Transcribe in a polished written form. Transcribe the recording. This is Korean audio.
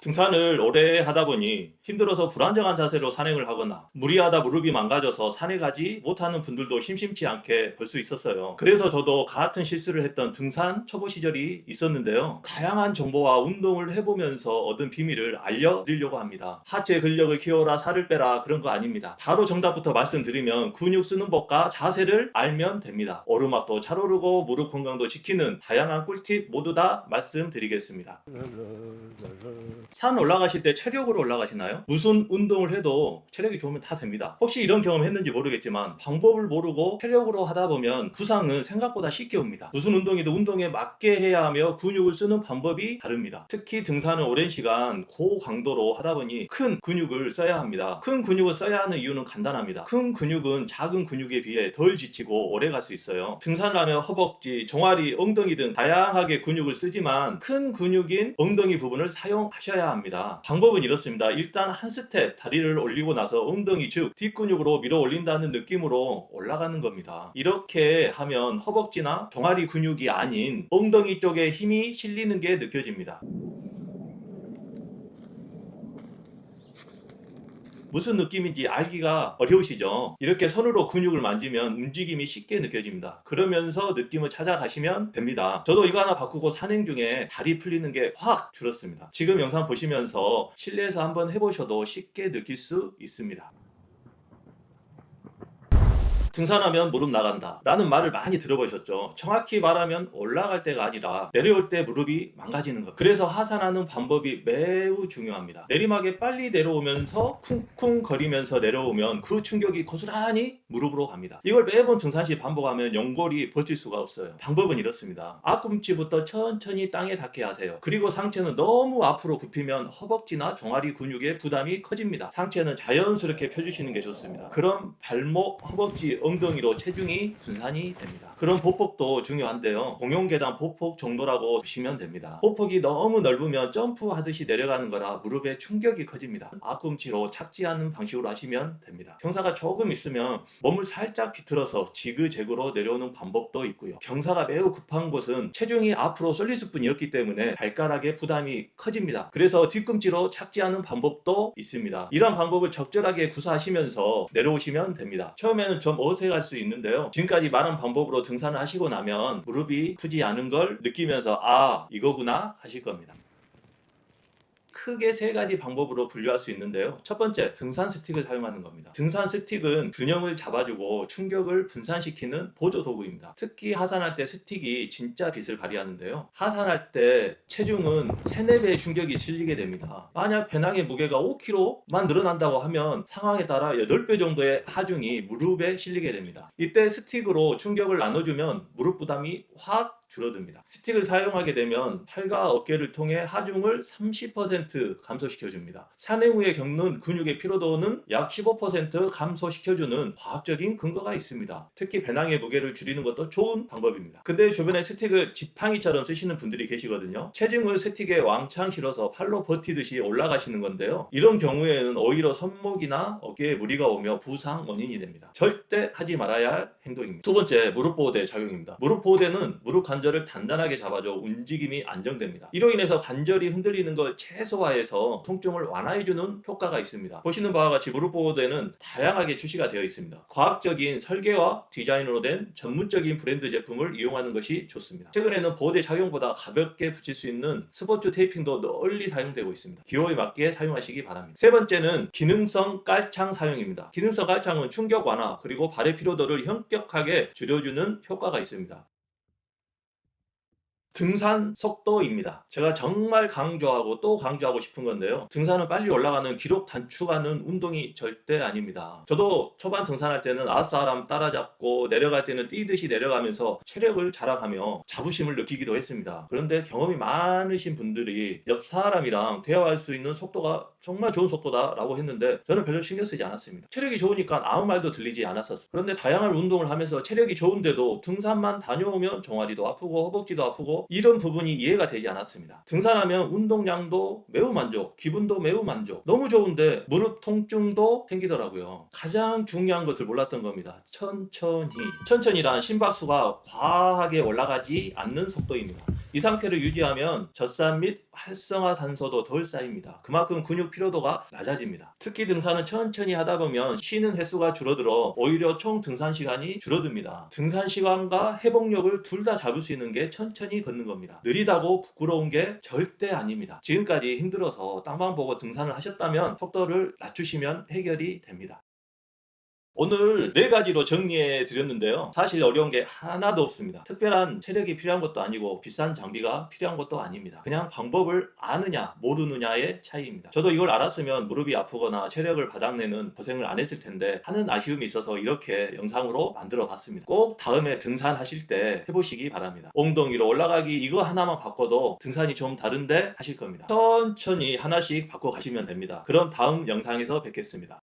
등산을 오래 하다 보니 힘들어서 불안정한 자세로 산행을 하거나 무리하다 무릎이 망가져서 산에 가지 못하는 분들도 심심치 않게 볼 수 있었어요. 그래서 저도 같은 실수를 했던 등산 초보 시절이 있었는데요. 다양한 정보와 운동을 해보면서 얻은 비밀을 알려드리려고 합니다. 하체 근력을 키워라, 살을 빼라, 그런 거 아닙니다. 바로 정답부터 말씀드리면 근육 쓰는 법과 자세를 알면 됩니다. 오르막도 잘 오르고 무릎 건강도 지키는 다양한 꿀팁 모두 다 말씀드리겠습니다. 산 올라가실 때 체력으로 올라가시나요? 무슨 운동을 해도 체력이 좋으면 다 됩니다. 혹시 이런 경험 했는지 모르겠지만 방법을 모르고 체력으로 하다 보면 부상은 생각보다 쉽게 옵니다. 무슨 운동이든 운동에 맞게 해야 하며 근육을 쓰는 방법이 다릅니다. 특히 등산을 오랜 시간 고강도로 하다 보니 큰 근육을 써야 합니다. 큰 근육을 써야 하는 이유는 간단합니다. 큰 근육은 작은 근육에 비해 덜 지치고 오래 갈 수 있어요. 등산을 하면 허벅지, 종아리, 엉덩이 등 다양하게 근육을 쓰지만 큰 근육인 엉덩이 부분을 사용하셔야 합니다. 방법은 이렇습니다. 일단 한 스텝 다리를 올리고 나서 엉덩이 즉 뒷근육으로 밀어 올린다는 느낌으로 올라가는 겁니다. 이렇게 하면 허벅지나 종아리 근육이 아닌 엉덩이 쪽에 힘이 실리는 게 느껴집니다. 무슨 느낌인지 알기가 어려우시죠? 이렇게 손으로 근육을 만지면 움직임이 쉽게 느껴집니다. 그러면서 느낌을 찾아가시면 됩니다. 저도 이거 하나 바꾸고 산행 중에 다리 풀리는 게 확 줄었습니다. 지금 영상 보시면서 실내에서 한번 해보셔도 쉽게 느낄 수 있습니다. 등산하면 무릎 나간다 라는 말을 많이 들어보셨죠. 정확히 말하면 올라갈 때가 아니라 내려올 때 무릎이 망가지는 것. 그래서 하산하는 방법이 매우 중요합니다. 내리막에 빨리 내려오면서 쿵쿵 거리면서 내려오면 그 충격이 고스란히 무릎으로 갑니다. 이걸 매번 등산 시 반복하면 연골이 버틸 수가 없어요. 방법은 이렇습니다. 앞꿈치부터 천천히 땅에 닿게 하세요. 그리고 상체는 너무 앞으로 굽히면 허벅지나 종아리 근육에 부담이 커집니다. 상체는 자연스럽게 펴주시는 게 좋습니다. 그럼 발목, 허벅지, 엉덩이로 체중이 분산이 됩니다. 그런 보폭도 중요한데요. 공용 계단 보폭 정도라고 보시면 됩니다. 보폭이 너무 넓으면 점프하듯이 내려가는 거라 무릎에 충격이 커집니다. 앞꿈치로 착지하는 방식으로 하시면 됩니다. 경사가 조금 있으면 몸을 살짝 비틀어서 지그재그로 내려오는 방법도 있고요. 경사가 매우 급한 곳은 체중이 앞으로 쏠릴 수뿐이었기 때문에 발가락에 부담이 커집니다. 그래서 뒤꿈치로 착지하는 방법도 있습니다. 이런 방법을 적절하게 구사하시면서 내려오시면 됩니다. 처음에는 좀 어색할 수 있는데요. 지금까지 말한 방법으로 등산을 하시고 나면 무릎이 크지 않은 걸 느끼면서 아, 이거구나 하실 겁니다. 크게 세 가지 방법으로 분류할 수 있는데요. 첫 번째, 등산 스틱을 사용하는 겁니다. 등산 스틱은 균형을 잡아주고 충격을 분산시키는 보조 도구입니다. 특히 하산할 때 스틱이 진짜 빛을 발휘하는데요. 하산할 때 체중은 3, 4배의 충격이 실리게 됩니다. 만약 배낭의 무게가 5kg만 늘어난다고 하면 상황에 따라 8배 정도의 하중이 무릎에 실리게 됩니다. 이때 스틱으로 충격을 나눠주면 무릎 부담이 확 줄어듭니다. 스틱을 사용하게 되면 팔과 어깨를 통해 하중을 30% 감소시켜줍니다. 산행 후에 겪는 근육의 피로도는 약 15% 감소시켜주는 과학적인 근거가 있습니다. 특히 배낭의 무게를 줄이는 것도 좋은 방법입니다. 근데 주변에 스틱을 지팡이처럼 쓰시는 분들이 계시거든요. 체중을 스틱에 왕창 실어서 팔로 버티듯이 올라가시는 건데요. 이런 경우에는 오히려 손목이나 어깨에 무리가 오며 부상 원인이 됩니다. 절대 하지 말아야 할 행동입니다. 두 번째, 무릎 보호대 착용입니다. 무릎 보호대는 무릎 관절을 단단하게 잡아줘 움직임이 안정됩니다. 이로 인해서 관절이 흔들리는 걸 최소화해서 통증을 완화해주는 효과가 있습니다. 보시는 바와 같이 무릎 보호대는 다양하게 출시가 되어 있습니다. 과학적인 설계와 디자인으로 된 전문적인 브랜드 제품을 이용하는 것이 좋습니다. 최근에는 보호대 착용보다 가볍게 붙일 수 있는 스포츠 테이핑도 널리 사용되고 있습니다. 기호에 맞게 사용하시기 바랍니다. 세 번째는 기능성 깔창 사용입니다. 기능성 깔창은 충격 완화 그리고 발의 피로도를 현격하게 줄여주는 효과가 있습니다. 등산 속도입니다. 제가 정말 강조하고 또 강조하고 싶은 건데요. 등산은 빨리 올라가는 기록 단축하는 운동이 절대 아닙니다. 저도 초반 등산할 때는 아싸람 따라잡고 내려갈 때는 뛰듯이 내려가면서 체력을 자랑하며 자부심을 느끼기도 했습니다. 그런데 경험이 많으신 분들이 옆 사람이랑 대화할 수 있는 속도가 정말 좋은 속도다라고 했는데 저는 별로 신경 쓰지 않았습니다. 체력이 좋으니까 아무 말도 들리지 않았었어요. 그런데 다양한 운동을 하면서 체력이 좋은데도 등산만 다녀오면 종아리도 아프고 허벅지도 아프고 저도 이런 부분이 이해가 되지 않았습니다. 등산하면 운동량도 매우 만족, 기분도 매우 만족, 너무 좋은데 무릎 통증도 생기더라고요. 가장 중요한 것을 몰랐던 겁니다. 천천히란 심박수가 과하게 올라가지 않는 속도입니다. 이 상태를 유지하면 젖산 및 활성화산소도 덜 쌓입니다. 그만큼 근육 피로도가 낮아집니다. 특히 등산은 천천히 하다 보면 쉬는 횟수가 줄어들어 오히려 총 등산 시간이 줄어듭니다. 등산 시간과 회복력을 둘 다 잡을 수 있는 게 천천히 걷는 겁니다. 느리다고 부끄러운 게 절대 아닙니다. 지금까지 힘들어서 땅방 보고 등산을 하셨다면 속도를 낮추시면 해결이 됩니다. 오늘 4가지로 정리해 드렸는데요. 사실 어려운 게 하나도 없습니다. 특별한 체력이 필요한 것도 아니고 비싼 장비가 필요한 것도 아닙니다. 그냥 방법을 아느냐 모르느냐의 차이입니다. 저도 이걸 알았으면 무릎이 아프거나 체력을 바닥내는 고생을 안 했을 텐데 하는 아쉬움이 있어서 이렇게 영상으로 만들어 봤습니다. 꼭 다음에 등산하실 때 해보시기 바랍니다. 엉덩이로 올라가기 이거 하나만 바꿔도 등산이 좀 다른데 하실 겁니다. 천천히 하나씩 바꿔 가시면 됩니다. 그럼 다음 영상에서 뵙겠습니다.